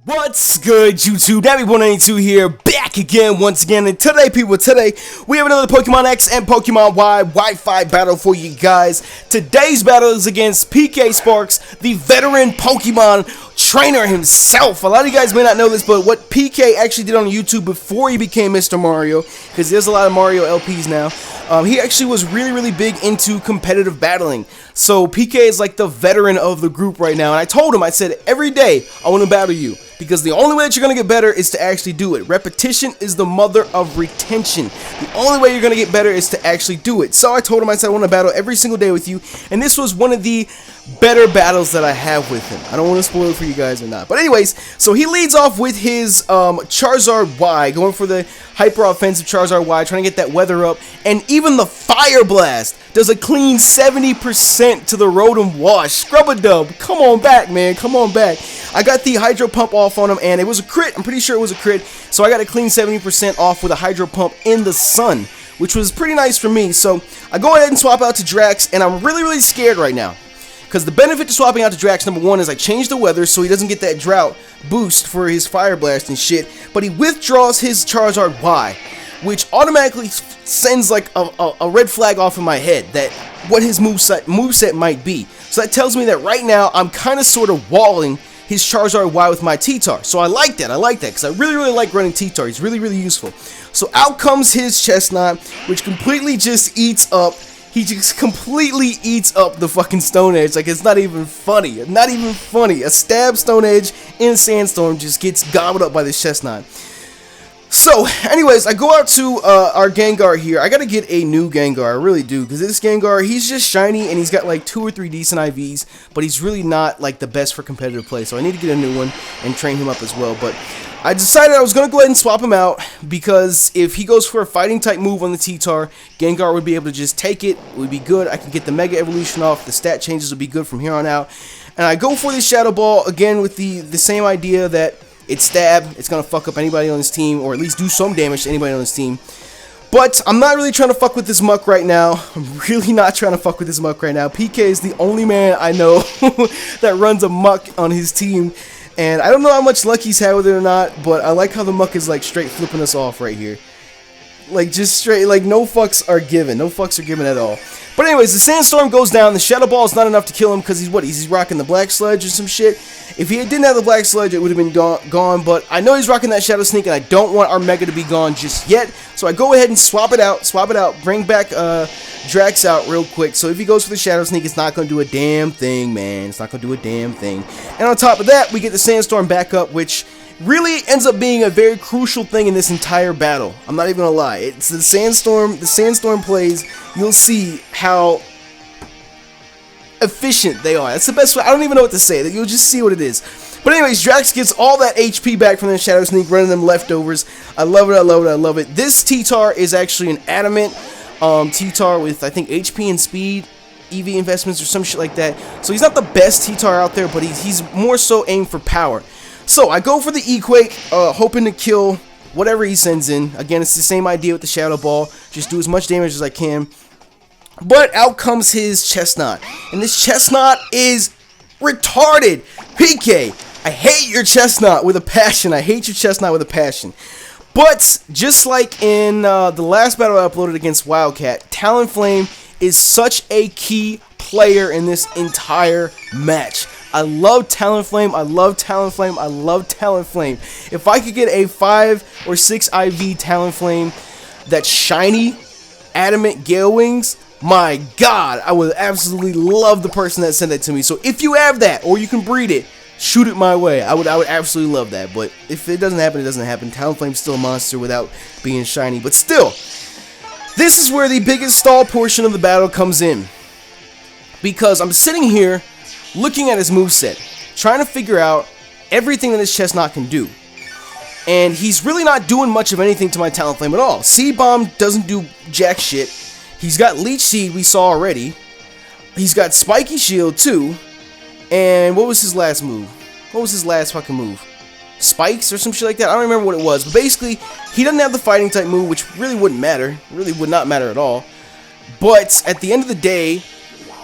What's good, YouTube? Nappy192 here, back again, once again, and today, people, we have another Pokémon X and Pokémon Y Wi-Fi battle for you guys. Today's battle is against PKSparkxx, the veteran Pokemon trainer himself. A lot of you guys may not know this, but what PK actually did on YouTube before he became Mr. Mario, because there's a lot of Mario LPs now, he actually was really big into competitive battling. So PK is like the veteran of the group right now, and I told him, I said, every day I want to battle you, because the only way that you're going to get better is to actually do it. Repetition is the mother of retention. The only way you're going to get better is to actually do it. So I told him, I said, I want to battle every single day with you, and this was one of the better battles that I have with him. I don't want to spoil it for you guys or not. But anyways, so he leads off with his Charizard Y, going for the hyper offensive Charizard Y, trying to get that weather up, and even the Fire Blast does a clean 70% to the Rotom Wash. Scrub-a-dub, come on back, man, come on back. I got the Hydro Pump off on him, and it was a crit. I'm pretty sure it was a crit, so I got a clean 70% off with a Hydro Pump in the sun, which was pretty nice for me. So I go ahead and swap out to Drax, and I'm really scared right now. Because the benefit to swapping out to Drax, number one, is I change the weather so he doesn't get that drought boost for his Fire Blast and shit. But he withdraws his Charizard Y, which automatically sends like a red flag off in my head that what his moveset might be. So that tells me that right now I'm kind of sort of walling his Charizard Y with my T-Tar. So I like that, because I really like running T-Tar. He's really useful. So out comes his Chestnut, which completely just eats up. He just completely eats up the fucking Stone Edge. Like, it's not even funny. Not even funny. A stab Stone Edge in Sandstorm just gets gobbled up by this Chestnut. So, anyways, I go out to our Gengar here. I gotta get a new Gengar. I really do. Because this Gengar, he's just shiny and he's got like 2 or 3 decent IVs. But he's really not like the best for competitive play. So I need to get a new one and train him up as well. But I decided I was going to go ahead and swap him out, because if he goes for a fighting type move on the T-Tar, Gengar would be able to just take it. It would be good. I can get the Mega Evolution off. The stat changes would be good from here on out. And I go for this Shadow Ball, again, with the same idea that it's stab. It's going to fuck up anybody on this team, or at least do some damage to anybody on this team. But I'm not really trying to fuck with this Muck right now. I'm really not trying to fuck with this Muck right now. PK is the only man I know that runs a Muck on his team. And I don't know how much luck he's had with it or not, but I like how the Muck is like straight flipping us off right here. Like, just straight, like, no fucks are given. No fucks are given at all. But anyways, the Sandstorm goes down. The Shadow Ball is not enough to kill him, because he's rocking the Black Sludge or some shit. If he didn't have the Black Sludge, it would have been gone. But I know he's rocking that Shadow Sneak, and I don't want our Mega to be gone just yet. So I go ahead and swap it out, bring back Drax out real quick. So if he goes for the Shadow Sneak, it's not going to do a damn thing, man. It's not going to do a damn thing. And on top of that, we get the Sandstorm back up, which really ends up being a very crucial thing in this entire battle. I'm not even gonna lie. It's the Sandstorm plays, you'll see how efficient they are. That's the best way. I don't even know what to say. You'll just see what it is. But anyways, Drax gets all that HP back from the Shadow Sneak, running them leftovers. I love it. This T-Tar is actually an adamant T-Tar with, I think, HP and speed, EV investments or some shit like that. So he's not the best T-Tar out there, but he's more so aimed for power. So I go for the E-Quake, hoping to kill whatever he sends in. Again, it's the same idea with the Shadow Ball. Just do as much damage as I can. But out comes his Chestnut. And this Chestnut is retarded. PK, I hate your Chestnut with a passion. I hate your Chestnut with a passion. But just like in the last battle I uploaded against Wildcat, Talonflame is such a key player in this entire match. I love Talonflame. If I could get a 5 or 6 IV Talonflame that's shiny, adamant Gale Wings, my god, I would absolutely love the person that sent that to me. So if you have that, or you can breed it, shoot it my way. I would absolutely love that. But if it doesn't happen, it doesn't happen. Talonflame's still a monster without being shiny. But still, this is where the biggest stall portion of the battle comes in. Because I'm sitting here looking at his moveset, trying to figure out everything that his Chestnut can do. And he's really not doing much of anything to my Talonflame at all. Seed Bomb doesn't do jack shit. He's got Leech Seed, we saw already. He's got Spiky Shield too. And what was his last move? What was his last fucking move? Spikes or some shit like that? I don't remember what it was. But basically, he doesn't have the fighting type move, which really wouldn't matter. Really would not matter at all. But at the end of the day,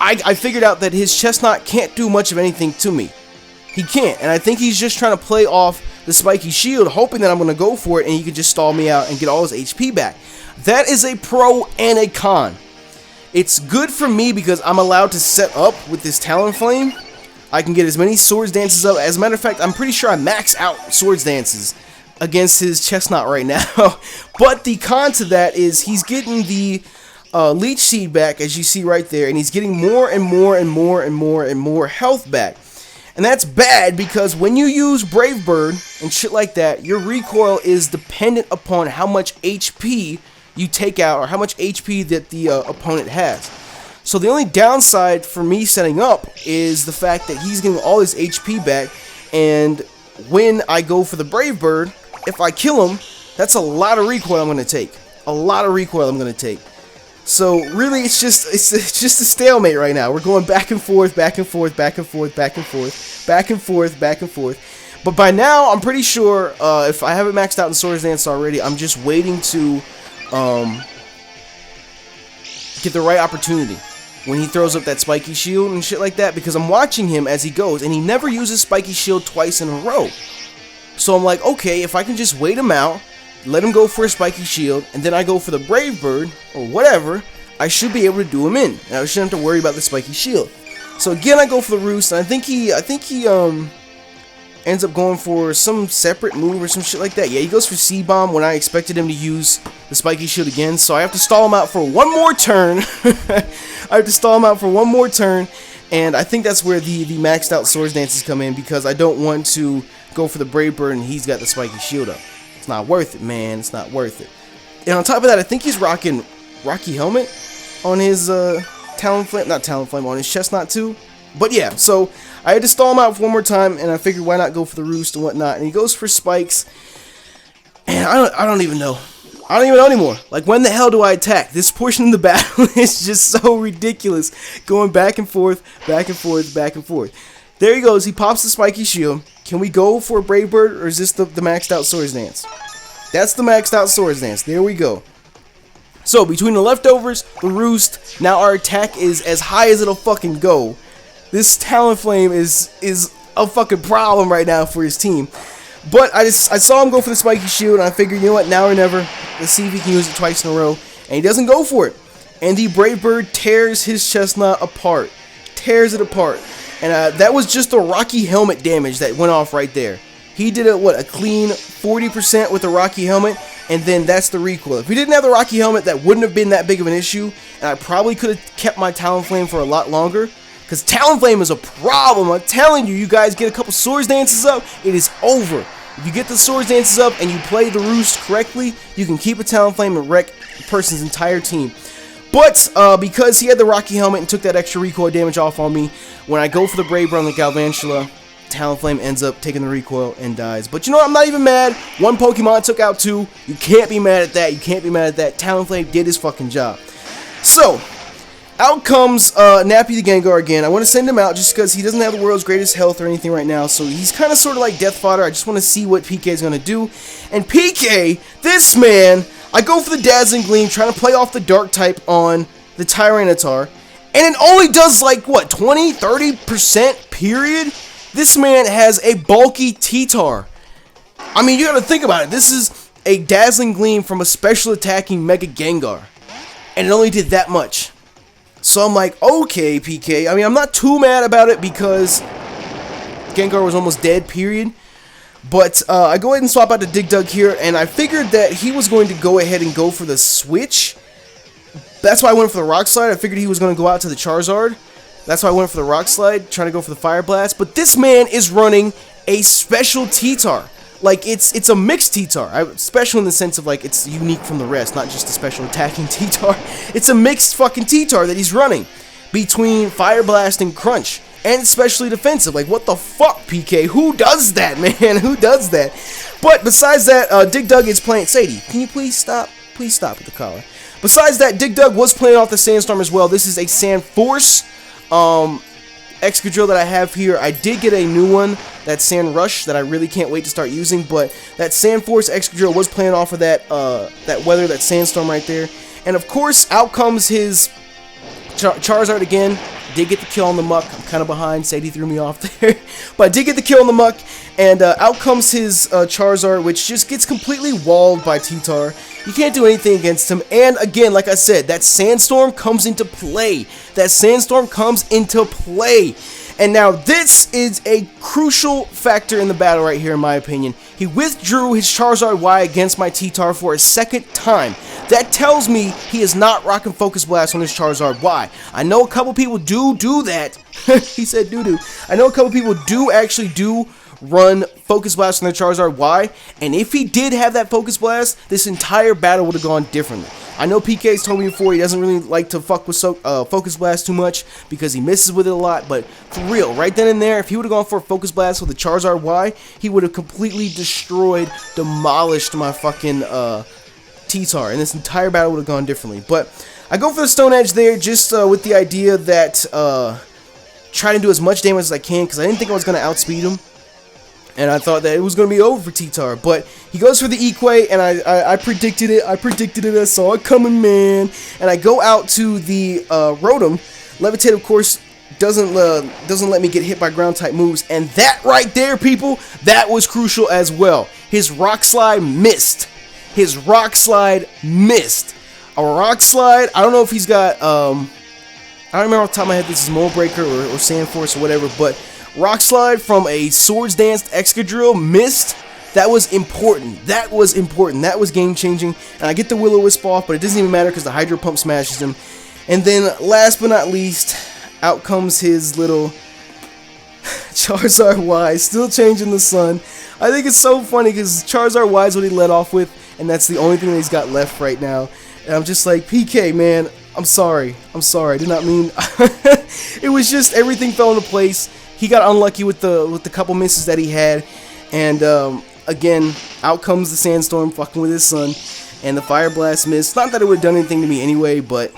I figured out that his Chestnut can't do much of anything to me. He can't, and I think he's just trying to play off the spiky shield, hoping that I'm going to go for it and he can just stall me out and get all his HP back. That is a pro and a con. It's good for me because I'm allowed to set up with this Talonflame. I can get as many Swords Dances up. As a matter of fact, I'm pretty sure I max out Swords Dances against his Chestnut right now. But the con to that is he's getting the Leech Seed back, as you see right there, and he's getting more and more and more and more and more health back. And that's bad because when you use Brave Bird and shit like that, your recoil is dependent upon how much HP you take out or how much HP that the opponent has. So the only downside for me setting up is the fact that he's getting all his HP back, and when I go for the Brave Bird, if I kill him, that's a lot of recoil I'm going to take. A lot of recoil I'm going to take. So really, it's just a stalemate right now. We're going back and forth, back and forth, back and forth, back and forth, back and forth, back and forth. But by now, I'm pretty sure if I haven't maxed out in Swords Dance already, I'm just waiting to get the right opportunity when he throws up that spiky shield and shit like that, because I'm watching him as he goes, and he never uses spiky shield twice in a row. So I'm like, okay, if I can just wait him out, let him go for a spiky shield, and then I go for the Brave Bird, or whatever, I should be able to do him in, and I shouldn't have to worry about the spiky shield. So again, I go for the Roost, and I think he ends up going for some separate move or some shit like that. Yeah, he goes for C-Bomb when I expected him to use the spiky shield again, so I have to stall him out for one more turn. I have to stall him out for one more turn, and I think that's where the maxed out Swords Dances come in, because I don't want to go for the Brave Bird and he's got the spiky shield up. It's not worth it, man. It's not worth it. And on top of that, I think he's rocking Rocky Helmet on his Talonflame, not Talonflame, on his Chestnut too. But yeah, so I had to stall him out for one more time, and I figured why not go for the Roost and whatnot. And he goes for Spikes, and I don't even know. I don't even know anymore. Like, when the hell do I attack? This portion of the battle is just so ridiculous, going back and forth, back and forth, back and forth. There he goes. He pops the spiky shield. Can we go for a Brave Bird, or is this the maxed out Swords Dance? That's the maxed out Swords Dance. There we go. So between the leftovers, the Roost, now our attack is as high as it'll fucking go. This Talonflame is a fucking problem right now for his team. But I saw him go for the spiky shield, and I figured, you know what, now or never. Let's see if he can use it twice in a row. And he doesn't go for it. And the Brave Bird tears his Chestnut apart. Tears it apart. And that was just the Rocky Helmet damage that went off right there. He did a clean 40% with the Rocky Helmet, and then that's the recoil. If we didn't have the Rocky Helmet, that wouldn't have been that big of an issue, and I probably could have kept my Talonflame for a lot longer, because Talonflame is a problem. I'm telling you, you guys get a couple Swords Dances up, it is over. If you get the Swords Dances up and you play the Roost correctly, you can keep a Talonflame and wreck the person's entire team. But because he had the Rocky Helmet and took that extra recoil damage off on me, when I go for the Brave Bird on the Galvantula, Talonflame ends up taking the recoil and dies. But you know what? I'm not even mad. One Pokemon took out two. You can't be mad at that. You can't be mad at that. Talonflame did his fucking job. So, out comes Nappy the Gengar again. I want to send him out just because he doesn't have the world's greatest health or anything right now. So he's kind of sort of like death fodder. I just want to see what PK is going to do. And PK, this man, I go for the Dazzling Gleam, trying to play off the Dark type on the Tyranitar. And it only does like, what, 20, 30% period? This man has a bulky T-Tar. I mean, you gotta think about it. This is a Dazzling Gleam from a special attacking Mega Gengar. And it only did that much. So I'm like, okay, PK. I mean, I'm not too mad about it because Gengar was almost dead, period. But I go ahead and swap out the Dig Dug here, and I figured that he was going to go ahead and go for the switch. That's why I went for the Rock Slide. I figured he was going to go out to the Charizard. That's why I went for the Rock Slide, trying to go for the Fire Blast. But this man is running a special T-Tar. Like, it's a mixed T-Tar. Special in the sense of, like, it's unique from the rest, not just a special attacking T-Tar. It's a mixed fucking T-Tar that he's running between Fire Blast and Crunch. And especially defensive. Like, what the fuck, PK? Who does that, man? Who does that? But besides that, Dig Dug is playing... Sadie, can you please stop? Please stop with the collar. Besides that, Dig Dug was playing off the Sandstorm as well. This is a Sand Force Excadrill that I have here. I did get a new one, that Sand Rush, that I really can't wait to start using. But that Sand Force Excadrill was playing off of that weather, that Sandstorm right there. And of course, out comes his Charizard again. Did get the kill on the Muck. I'm kind of behind. Sadie threw me off there. But I did get the kill on the Muck. And out comes his Charizard, which just gets completely walled by T-Tar. You can't do anything against him. And again, like I said, that Sandstorm comes into play. That Sandstorm comes into play. And now this is a crucial factor in the battle right here, in my opinion. He withdrew his Charizard Y against my T-Tar for a second time. That tells me he is not rocking Focus Blast on his Charizard Y. I know a couple people do that. He said doo-doo. I know a couple people actually do run Focus Blast on their Charizard Y, and if he did have that Focus Blast, this entire battle would have gone differently. I know PK's told me before he doesn't really like to fuck with Focus Blast too much because he misses with it a lot, but for real, right then and there, if he would have gone for a Focus Blast with the Charizard Y, he would have completely destroyed, demolished my fucking T-Tar, and this entire battle would have gone differently. But I go for the Stone Edge there just with the idea that try to do as much damage as I can because I didn't think I was going to outspeed him. And I thought that it was going to be over for T-Tar, but he goes for the Equay, and I predicted it. I saw it coming, man. And I go out to the Rotom. Levitate, of course, doesn't let me get hit by ground type moves, and that right there, people, that was crucial as well. His Rock Slide missed. His Rock Slide missed. A Rock Slide. I don't know if he's got I don't remember off the top of my head. This is Mold Breaker or Sand Force or whatever, but Rock Slide from a Swords Dance Excadrill missed. That was important. That was important. That was game changing. And I get the Will-O-Wisp off, but it doesn't even matter because the Hydro Pump smashes him. And then last but not least, out comes his little Charizard Y, still changing the sun. I think it's so funny because Charizard Y is what he led off with, and that's the only thing that he's got left right now. And I'm just like, PK, man, I'm sorry. I'm sorry. I did not mean. It was just everything fell into place. He got unlucky with the couple misses that he had, and again, out comes the Sandstorm fucking with his sun, and the Fire Blast missed. Not that it would have done anything to me anyway, but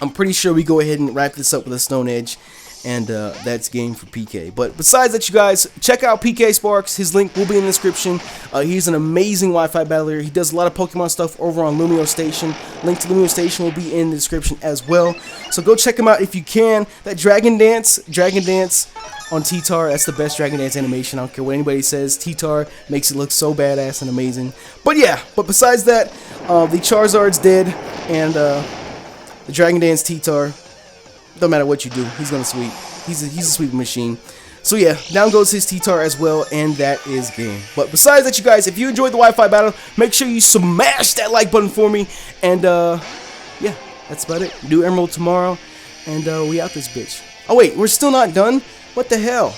I'm pretty sure we go ahead and wrap this up with a Stone Edge, and that's game for PK. But besides that, you guys, check out PKSparkxx. His link will be in the description. He's an amazing Wi-Fi battler. He does a lot of Pokemon stuff over on LumioStation. Link to LumioStation will be in the description as well. So go check him out if you can. That Dragon Dance on T-Tar, that's the best Dragon Dance animation. I don't care what anybody says. T-Tar makes it look so badass and amazing. But yeah, but besides that, the Charizard's dead, and the Dragon Dance T-Tar, don't matter what you do, he's gonna sweep. He's a sweeping machine. So yeah, down goes his T-Tar as well, and that is game. But besides that, you guys, if you enjoyed the Wi-Fi battle, make sure you smash that like button for me. And yeah, that's about it. Do Emerald tomorrow, and we out this bitch. Oh wait, we're still not done? What the hell?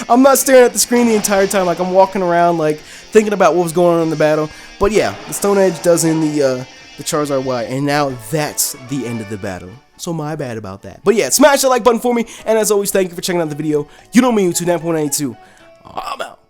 I'm not staring at the screen the entire time, like I'm walking around like thinking about what was going on in the battle. But yeah, the Stone Edge does in the Charizard Y, and now that's the end of the battle. So my bad about that. But yeah, smash that like button for me, and as always, thank you for checking out the video. You know me, YouTube, Nappy192. I'm out.